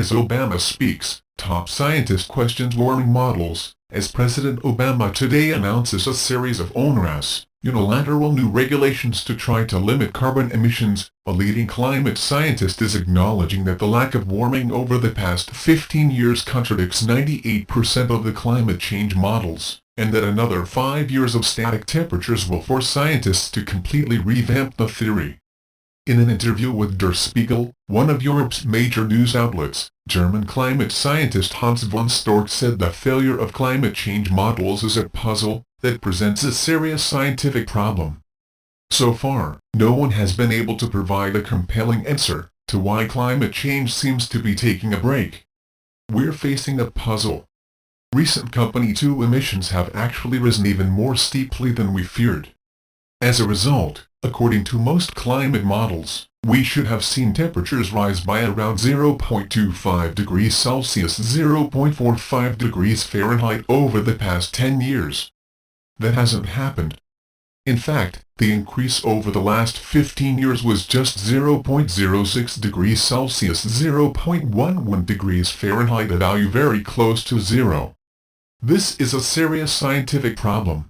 As Obama speaks, top scientist questions warming models, as President Obama today announces a series of onerous, unilateral new regulations to try to limit carbon emissions. A leading climate scientist is acknowledging that the lack of warming over the past 15 years contradicts 98% of the climate change models, and that another 5 years of static temperatures will force scientists to completely revamp the theory. In an interview with Der Spiegel, one of Europe's major news outlets, German climate scientist Hans von Storch said the failure of climate change models is a puzzle that presents a serious scientific problem. So far, no one has been able to provide a compelling answer to why climate change seems to be taking a break. We're facing a puzzle. Recent Company 2 emissions have actually risen even more steeply than we feared. As a result, according to most climate models, we should have seen temperatures rise by around 0.25 degrees Celsius (0.45 degrees Fahrenheit) over the past 10 years. That hasn't happened. In fact, the increase over the last 15 years was just 0.06 degrees Celsius (0.11 degrees Fahrenheit), a value very close to zero. This is a serious scientific problem.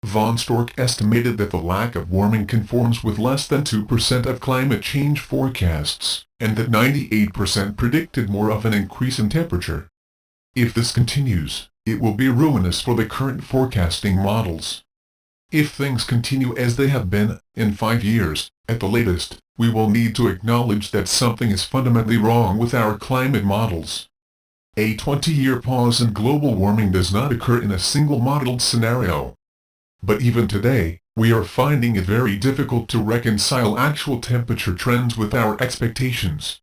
Von Storch estimated that the lack of warming conforms with less than 2% of climate change forecasts, and that 98% predicted more of an increase in temperature. If this continues, it will be ruinous for the current forecasting models. If things continue as they have been, in 5 years, at the latest, we will need to acknowledge that something is fundamentally wrong with our climate models. A 20-year pause in global warming does not occur in a single modeled scenario. But even today, we are finding it very difficult to reconcile actual temperature trends with our expectations.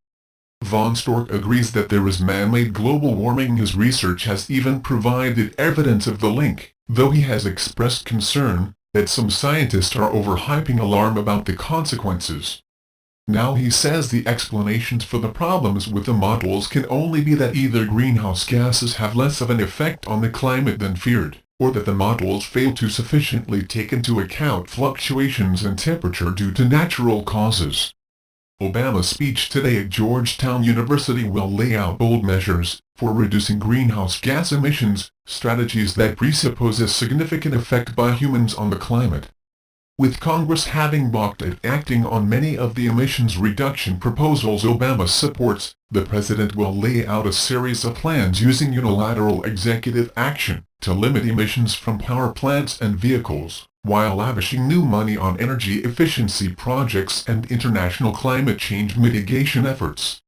Von Storch agrees that there is man-made global warming. His research has even provided evidence of the link, though he has expressed concern that some scientists are overhyping alarm about the consequences. Now he says the explanations for the problems with the models can only be that either greenhouse gases have less of an effect on the climate than feared, or that the models fail to sufficiently take into account fluctuations in temperature due to natural causes. Obama's speech today at Georgetown University will lay out bold measures for reducing greenhouse gas emissions, strategies that presuppose a significant effect by humans on the climate. With Congress having balked at acting on many of the emissions reduction proposals Obama supports, the president will lay out a series of plans using unilateral executive action to limit emissions from power plants and vehicles, while lavishing new money on energy efficiency projects and international climate change mitigation efforts.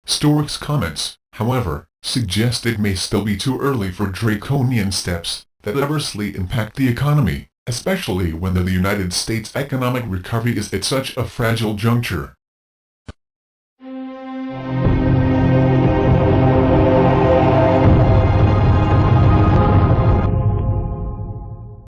Storch's comments, however, suggest it may still be too early for draconian steps that adversely impact the economy, especially when the United States' economic recovery is at such a fragile juncture.